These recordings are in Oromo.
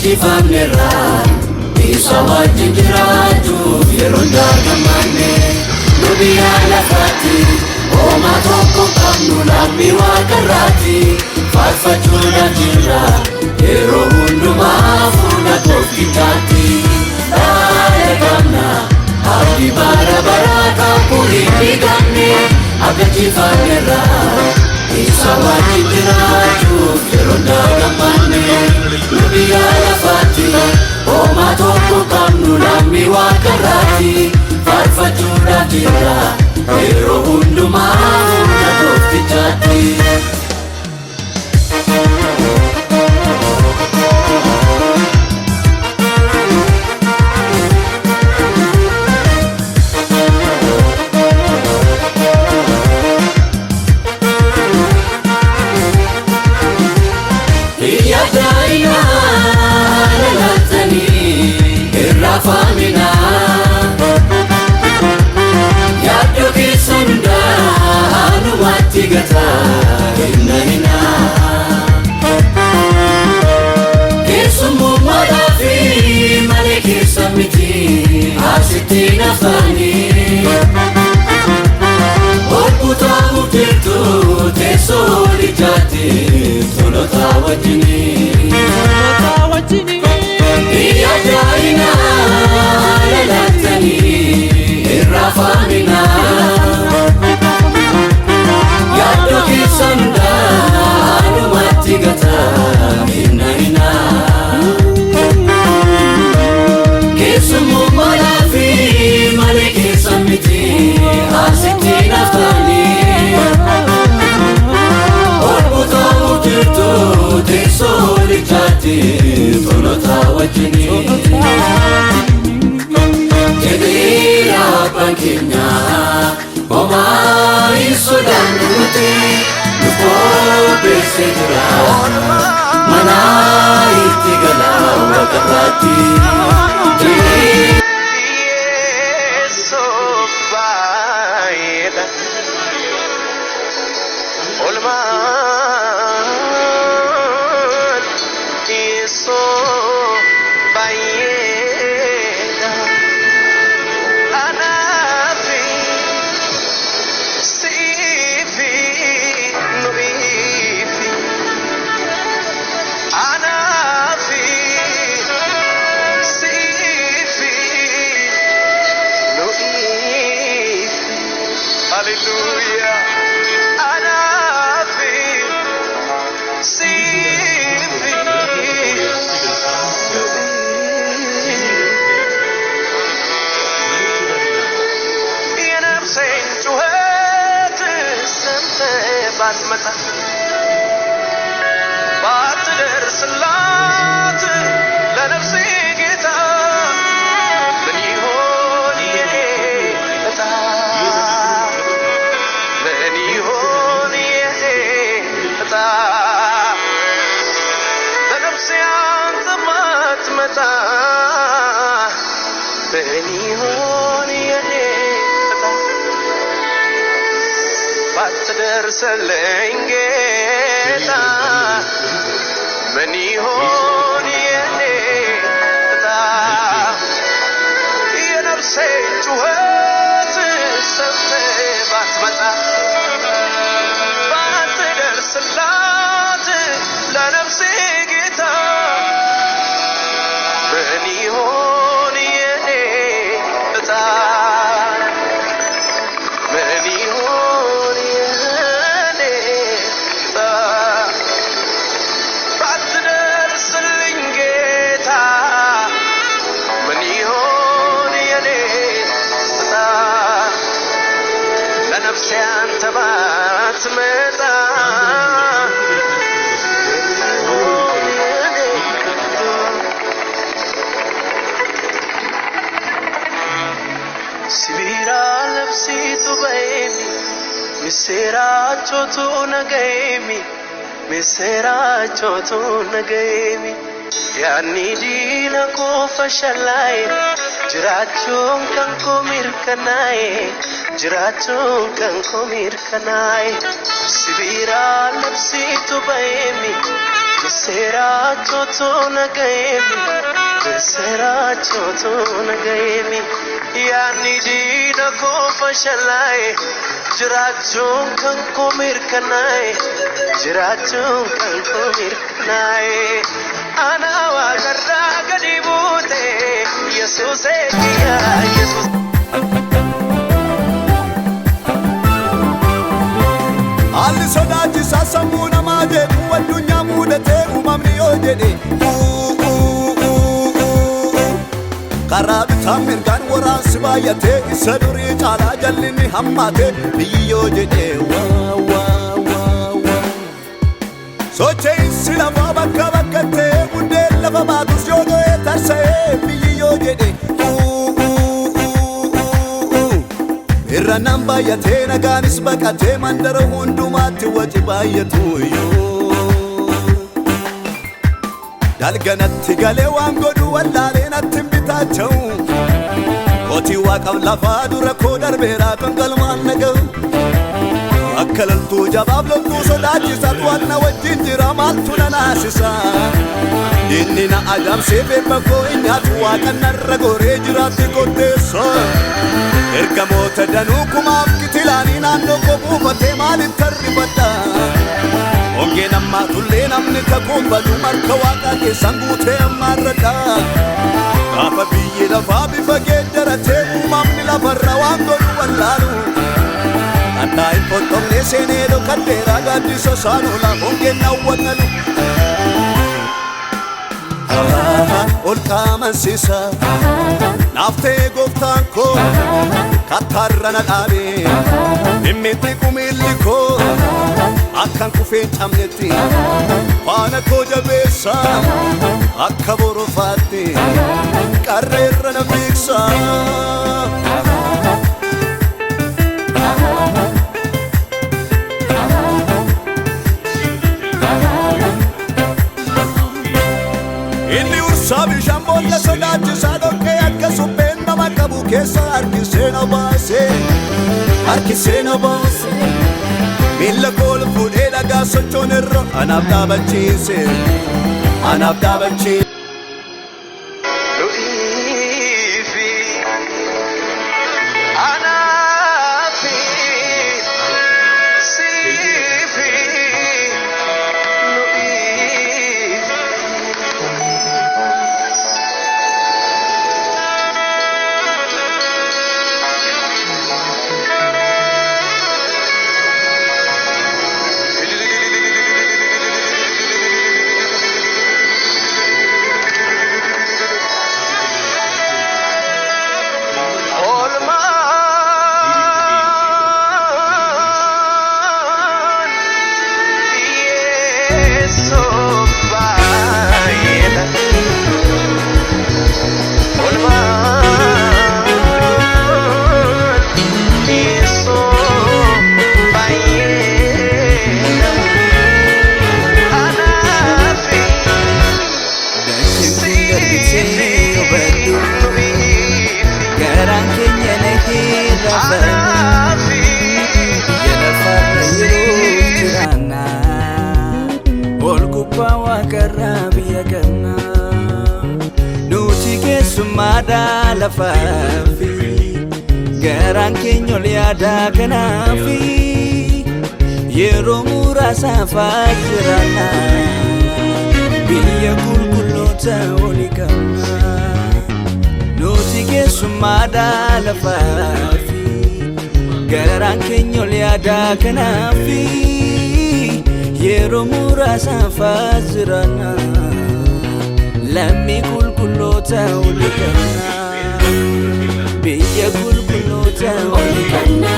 Abdachiifamneerra isa wajjin jiraachuuf yeroo dargamanne nu biyya lafaatti homaa tokko qabnu lammii waaqarraatti faarfachuudhaaf jirra yeroo hundumaa fuula gooftichaatti dhaala qabna abdii bara baraa kakuu hin diigamne abdachiifamneerra isa wajjin jiraachuuf yeroo dargamanne nu biyya lafaatti homaa tokko qabnu lammii waaqarraatti faarfachuudhaaf jirra yeroo hundumaa fuula gooftichaatti. Tigata inna kesumu malafi maleke samiti asiti nafani orkuta muftirtu tesoli jati tolota wajini iya jaina lalatani irrafamina Sanda numati gata inna kesumu malafi maleke samiti asiti naftani orkuta muftirtu tesoli jati tolota wajini jedira pankenya Oma isodanuti Lupo besedra Mana itigala wakapati Yeso baida Olman Yeso baida Hallelujah. ባትደርስላት ለነፍሴ ጌታ ምን ይሆን የኔ ዕጣ ምን ይሆን የኔ ዕጣ ለነፍሴ አንተ ማትመጣ ምን ይሆን የኔ ዕጣ ባትደርስልኝ ጌታ ምን ይሆን የኔ ዕጣ የነፍሴ ጩኸት ሰምተህ ባትመጣ ባትደርስላት ለነፍሴ ጌታ ምን ይሆን የኔ ዕጣ ምን ይሆን የኔ ዕጣ ባትደርስልኝ ጌታ ምን ይሆን የኔ ዕጣ ለነፍሴ አንተ ባትመጣ Sibira labsi tu baimi miseracho tu nagaimi miseracho tu nagaimi yani dina ko fashalai jirachon kan ko mirkanai jirachon kan ko mirkanai Sibira labsi tu baimi miserachotu nagaemi miserachotu nagaemi yaani diina koo fashalaa'e jiraachuun kan koo mirkanaa'e jiraachuun kan koo mirkanaa'e ana waaqarraa gadi buute Yesuus eegiyyaa Yesuus. Alli sodaachisa sammuu namaa jedhu addunyaa muudatee uumamni yoo jedhe karaa bitaan mirgaan waraansi baay'atee isa durii caalaa jallinni hammaate biyyi yoo jedhe socheessi lafaa bakka bakkatee buddeen lafa baatus yoo ta'e tarsa'ee biyyi yoo jedhe irra nan baay'atee nagaanis baqatee mandara hundumaatti waci baay'atu dalganatti galee waan godhu wallaalee natti bitaacha'u qotii waaqaf lafaa dura koo darbeeraa kan galmaan naga'u akka loltuu jabaaf loltuu sodaachisatu wanna wajjin jira maaltu na naasisa inni na adamsee beekma koo hin nyaatu waaqan narra goree jiraatti qopheessa ergamoota danuu kumaaf kitilaanii naannoo koo buufatee maalitti arrifadha hongeen ammaa tullee namni kakuun badu marka waaqaa keessan guutee ammaarradha gaafa biyyi lafaa bifa geeddaratee uumamni lafarra waan godhu wallaalu annaa hin fottomnee seenee dhokadheeraa gaaddisa saanolaa hongeen nawwatalu ol qaamansiisa naaftee gooftaan koo kattaarra na dhaabe mimmitti kumilli koo akkan kufeen cabnetti faana koo jabeessa akka borofaatti qarreerra na fiigsa. Bishaan boolla sodaachisaa dhoqqee akka supheen nama qabu keessa harkisee na baase miilla koo fuudhee dhagaa sochoon irra anaaf dhaabachiise. Nuti keessummaadha lafaafi garaan keenya ol yaada kanaafi yeroo muraasaaf jiraanna biyya qulqulloota walii qabna. Nuti keessummaadha lafaafi garaan keenya ol yaada kanaafi yeroo muraasaaf jiraanna lammi qulqulloota walii qabna biyya qulqulloota walii qabna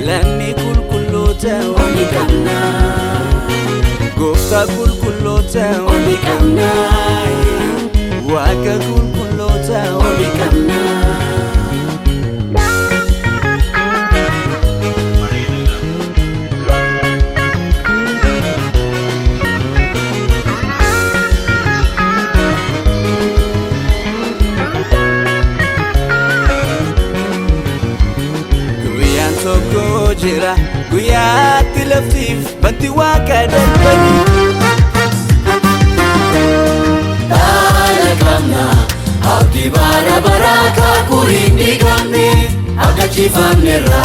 lammi qulqulloota walii qabna gooftaa qulqulloota walii qabna waaqa qulqulloota walii qabna. Jira guyyaatti laftiif banti waaqa darbanii kamna abdi bara baraka kurindi gamne agachifamne ra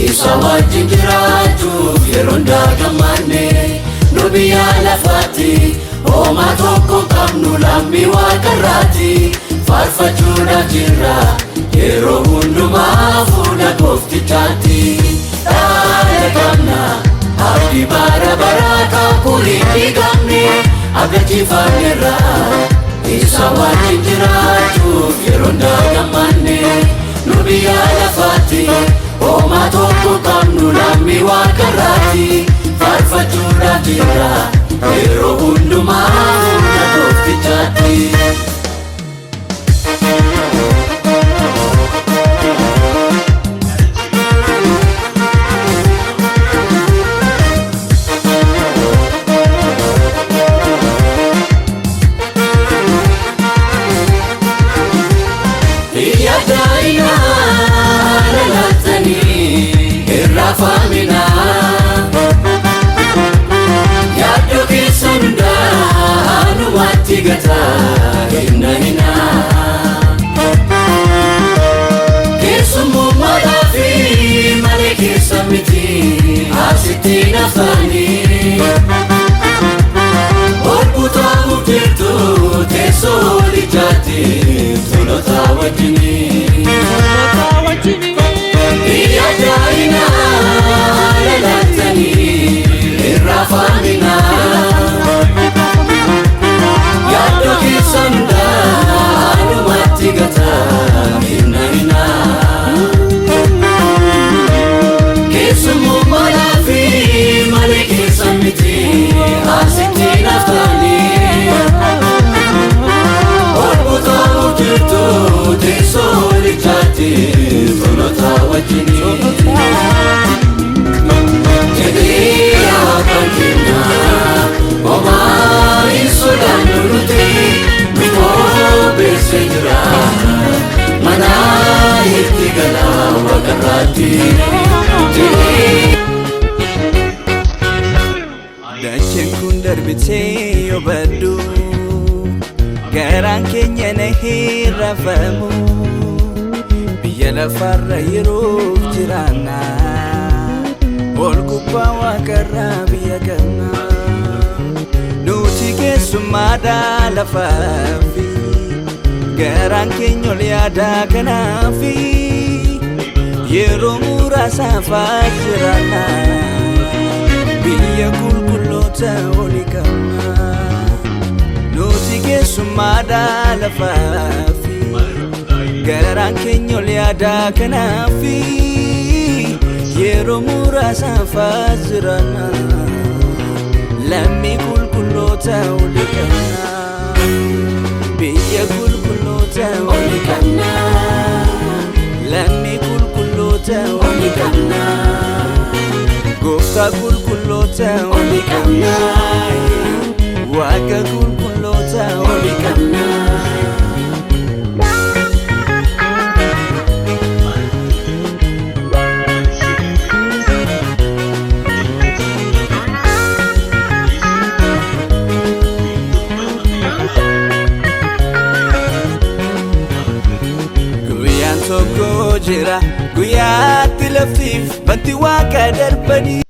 isa wajin jiratu yeronda gamane no biya lafati oma tokko kamnu lammi wakarati farfachuna jirra yero hunduma fuda koftichati ale kamna abdi bara baraka kurindi gamne agachifamne ra isa wajin jiratu yeronda gamane no biya lafati oma tokko kamnu lammi wakarati farfachuna jirra yero hunduma fuda koftichati famina yaddo kisunda anu matigata inna kisumu malafi maleke samiti asitina fani orbuta mutirtu tesoli jati tulota wajini ya jaina lalatani irafamina yaddo kisanda anu matigata inna kisumu malafi maleke samiti asitina fani orbuta mutirtu tesoli jati tulota wajini jadiya kantina oma isudan nuruti miko besejra mana itigala wakarati dachen kun darbite yobadu garan kenya nahi rafamu lafarra yeroof jirana ol gubbaa waaqarraa biyya gamna nuti keessummaadha lafaafi garaan keenya ol yaadaa kanaafi yeroo muraasaafaa jirana biyya qulqulloota oli gamna nuti keessummaadha lafaafi garaan keenya ol yaadaa kanaafi yeroo muraasaafaa jirana lammii qulqulloota oli qabna biyya qulqulloota oli qabna lammii qulqulloota oli qabna gooftaa qulqulloota oli qabna waaqa qulqulloota oli qabna jira guyyaatti laftiif banti waaqa darbanii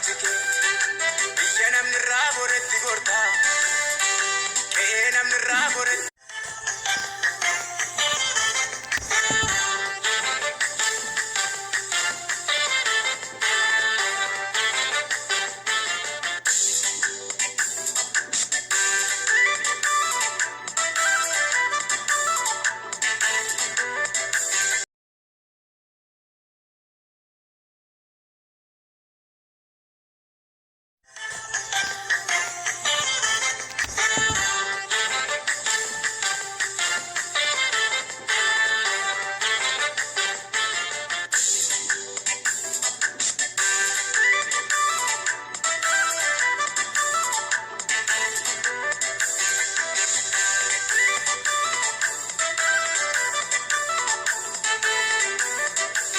Tike, iya namni raboretti gorta, ke namni raboretti.